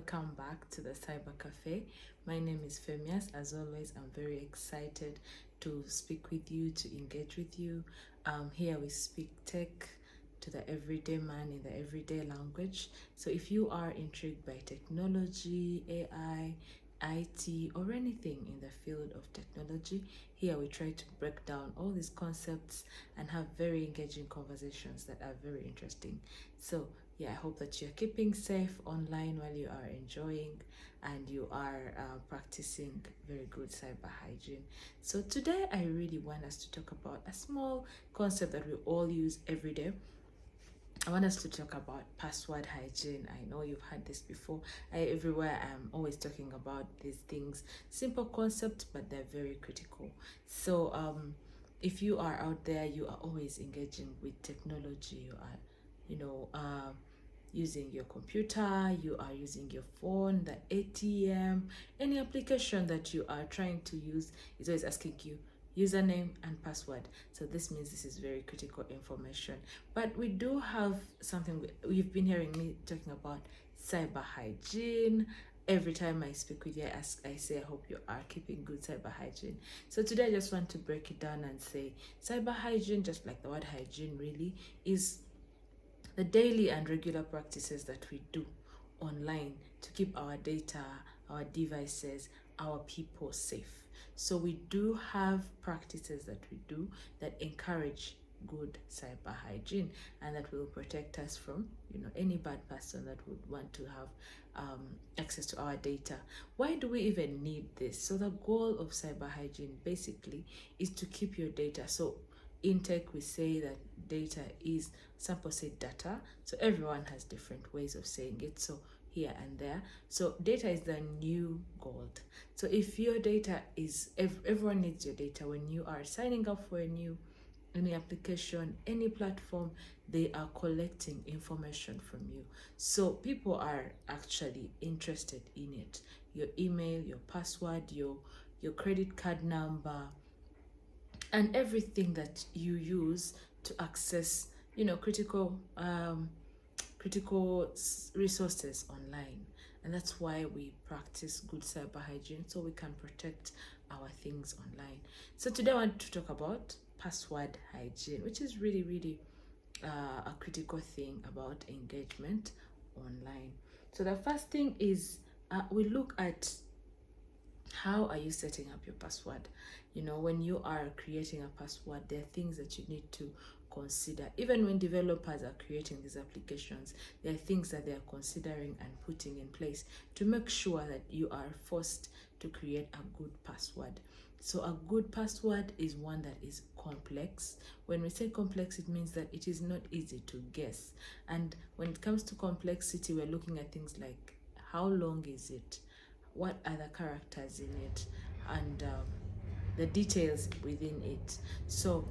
welcome back to the Cyber Cafe. My name is Femias. As always, I'm very excited to speak with you, to engage with you. Here we speak tech to the everyday man in the everyday language. So if you are intrigued by technology, AI, IT, or anything in the field of technology, here we try to break down all these concepts and have very engaging conversations that are very interesting. So yeah, I hope that you're keeping safe online while you are enjoying and you are practicing very good cyber hygiene. So today I really want us to talk about a small concept that we all use every day. I want us to talk about password hygiene. I know you've heard this before. Everywhere I'm always talking about these things. Simple concepts, but they're very critical. So if you are out there, you are always engaging with technology. You are, using your computer, you are using your phone, the ATM, any application that you are trying to use is always asking you username and password. So this means this is very critical information. But we do have something you've been hearing me talking about, cyber hygiene. Every time I speak with you, I say, I hope you are keeping good cyber hygiene. So today I just want to break it down and say cyber hygiene, just like the word hygiene really, is the daily and regular practices that we do online to keep our data, our devices, our people safe. So we do have practices that we do that encourage good cyber hygiene and that will protect us from any bad person that would want to have access to our data. Why do we even need this? So the goal of cyber hygiene basically is to keep your data. So in tech we say that data is, some people say data, so everyone has different ways of saying it, so here and there. So data is the new gold. So if your data is, everyone needs your data. When you are signing up for any application, any platform, they are collecting information from you. So people are actually interested in it. Your email, your password, your credit card number, and everything that you use to access critical resources online. And that's why we practice good cyber hygiene, so we can protect our things online. So today I want to talk about password hygiene, which is really a critical thing about engagement online. So the first thing is we look at how are you setting up your password. When you are creating a password, there are things that you need to consider. Even when developers are creating these applications, there are things that they are considering and putting in place to make sure that you are forced to create a good password. So a good password is one that is complex. When we say complex, it means that it is not easy to guess. And when it comes to complexity, we're looking at things like how long is it, what are the characters in it, and the details within it. So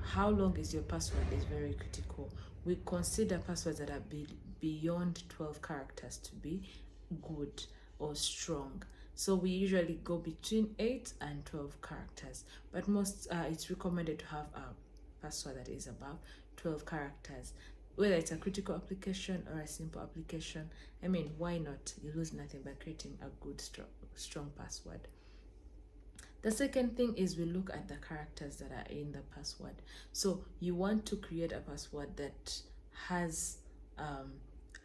how long is your password is very critical. We consider passwords that are beyond 12 characters to be good or strong. So we usually go between 8 and 12 characters, but most it's recommended to have a password that is above 12 characters. Whether it's a critical application or a simple application, I mean, why not? You lose nothing by creating a good, strong password. The second thing is we look at the characters that are in the password. So you want to create a password that has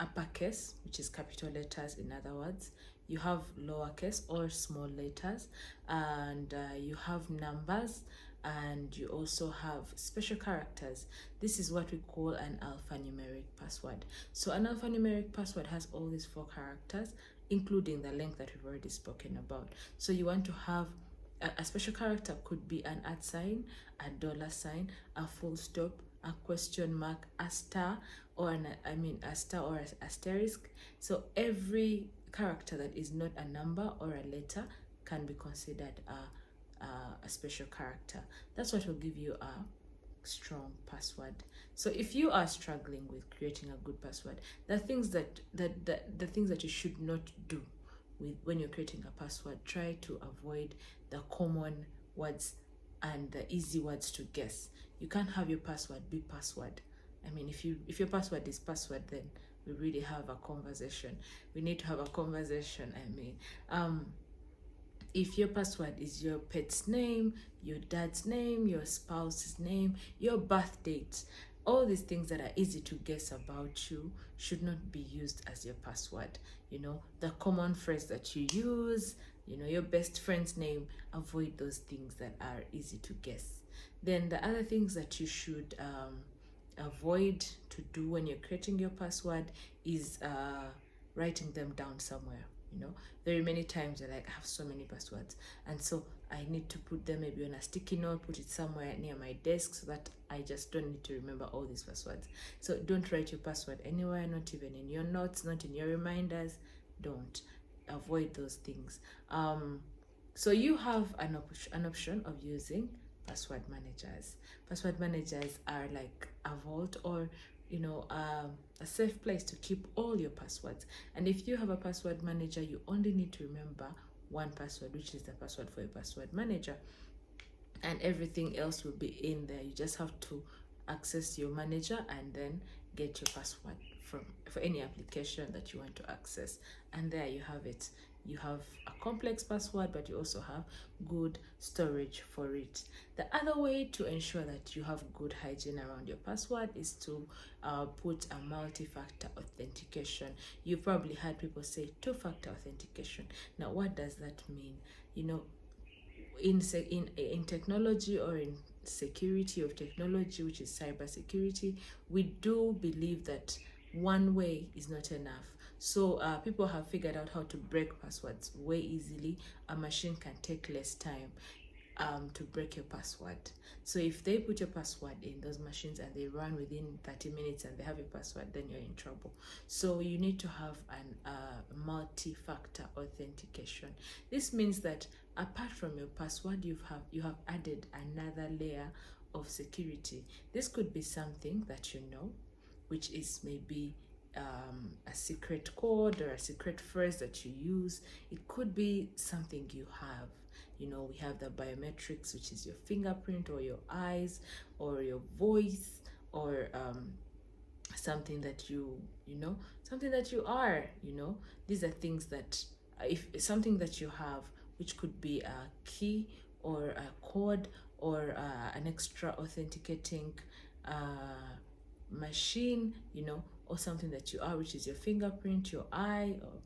uppercase, which is capital letters, in other words. You have lowercase or small letters, and you have numbers, and you also have special characters. This is what we call an alphanumeric password. So an alphanumeric password has all these 4 characters, including the length that we've already spoken about. So you want to have a special character, could be an @ sign, a $sign, a full stop, a question mark, a star, or a star or an asterisk. So every character that is not a number or a letter can be considered a special character. That's what will give you a strong password. So if you are struggling with creating a good password, the things that you should not do when you're creating a password, try to avoid the common words and the easy words to guess. You can't have your password be password. I mean, if your password is password, then we really have a conversation. We need to have a conversation. If your password is your pet's name, your dad's name, your spouse's name, your birth date, all these things that are easy to guess about you should not be used as your password. The common phrase that you use, your best friend's name, avoid those things that are easy to guess. Then the other things that you should avoid to do when you're creating your password is writing them down somewhere. Very many times you're like, I have so many passwords, and so I need to put them maybe on a sticky note, put it somewhere near my desk so that I just don't need to remember all these passwords. So don't write your password anywhere, not even in your notes, not in your reminders. Don't. Avoid those things. So you have an option of using password managers. Password managers are like a vault, or a safe place to keep all your passwords. And if you have a password manager, you only need to remember one password, which is the password for your password manager, and everything else will be in there. You just have to access your manager and then get your password for any application that you want to access, and there you have it. You have a complex password, but you also have good storage for it. The other way to ensure that you have good hygiene around your password is to put a multi-factor authentication. You've probably heard people say two-factor authentication. Now, what does that mean? In technology, or in security of technology, which is cybersecurity, we do believe that one way is not enough. So people have figured out how to break passwords way easily. A machine can take less time to break your password. So if they put your password in those machines and they run within 30 minutes and they have your password, then you're in trouble. So you need to have an multi-factor authentication. This means that apart from your password, you have added another layer of security. This could be something that which is maybe a secret code or a secret phrase that you use. It could be something you have. We have the biometrics, which is your fingerprint or your eyes or your voice, or something that something that you are. These are things that if something that you have, which could be a key or a code or an extra authenticating machine, or something that you are, which is your fingerprint, your eye, or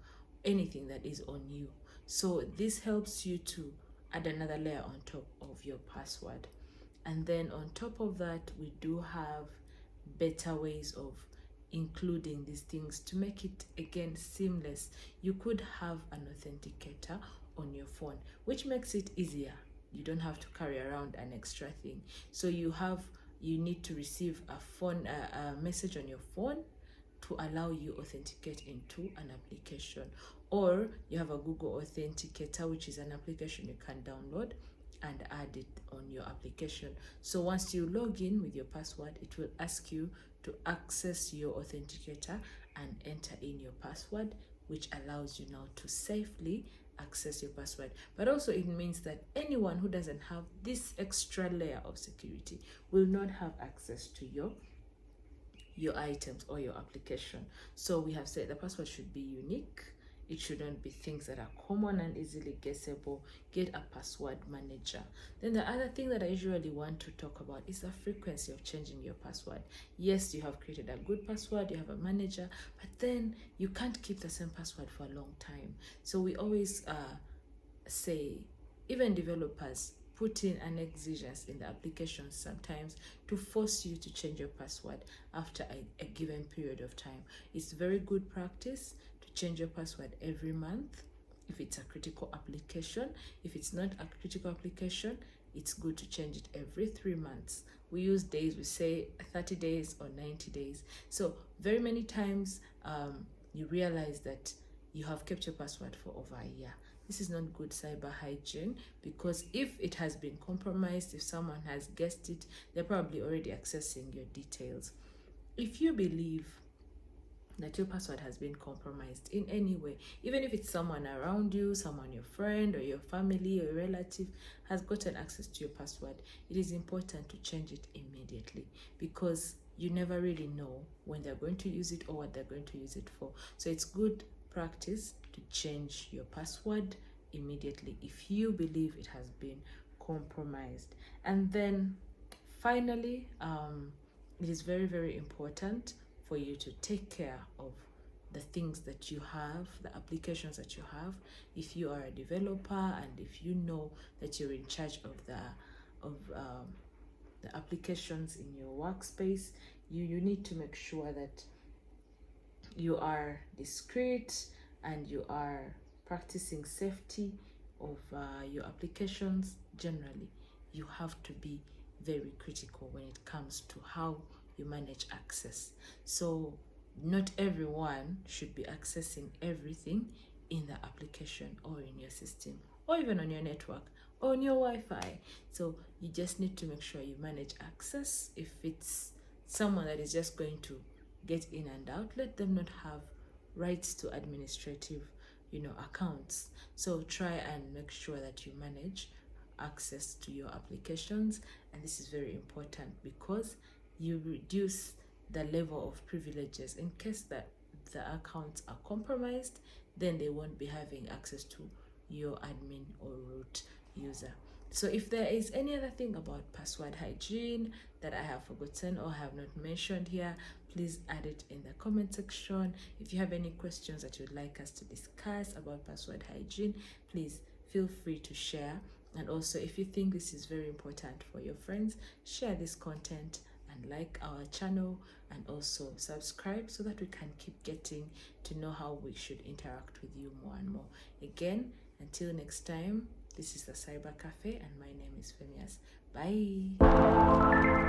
anything that is on you. So this helps you to add another layer on top of your password. And then on top of that, we do have better ways of including these things to make it again seamless. You could have an authenticator on your phone, which makes it easier. You don't have to carry around an extra thing. So you need to receive a message on your phone to allow you authenticate into an application, or you have a Google Authenticator, which is an application you can download and add it on your application. So once you log in with your password, it will ask you to access your authenticator and enter in your password, which allows you now to safely access your password. But also it means that anyone who doesn't have this extra layer of security will not have access to your items or your application. So we have said the password should be unique. It shouldn't be things that are common and easily guessable. Get a password manager. Then the other thing that I usually want to talk about is the frequency of changing your password. Yes, you have created a good password, you have a manager, but then you can't keep the same password for a long time. So we always say, even developers put in an exigence in the application sometimes to force you to change your password after a given period of time. It's very good practice to change your password every month if it's a critical application. If it's not a critical application, it's good to change it every 3 months. We use days, we say 30 days or 90 days. So very many times you realize that you have kept your password for over a year. This is not good cyber hygiene, because if it has been compromised, if someone has guessed it, they're probably already accessing your details. If you believe that your password has been compromised in any way, even if it's someone around you, someone, your friend or your family or your relative has gotten access to your password, it is important to change it immediately, because you never really know when they're going to use it or what they're going to use it for. So it's good practice to change your password immediately if you believe it has been compromised. And then finally, it is very, very important for you to take care of the things that you have, the applications that you have. If you are a developer and if you know that you're in charge of the applications in your workspace, you need to make sure that you are discreet and you are practicing safety of your applications. Generally, you have to be very critical when it comes to how you manage access. So not everyone should be accessing everything in the application or in your system or even on your network or on your Wi-Fi. So you just need to make sure you manage access. If it's someone that is just going to get in and out, let them not have rights to administrative accounts. So try and make sure that you manage access to your applications, and this is very important because you reduce the level of privileges. In case that the accounts are compromised, then they won't be having access to your admin or root user. So if there is any other thing about password hygiene that I have forgotten or have not mentioned here, please add it in the comment section. If you have any questions that you'd like us to discuss about password hygiene, please feel free to share. And also, if you think this is very important for your friends, share this content and like our channel, and also subscribe so that we can keep getting to know how we should interact with you more and more. Again, until next time, this is the Cyber Cafe and my name is Femias. Bye.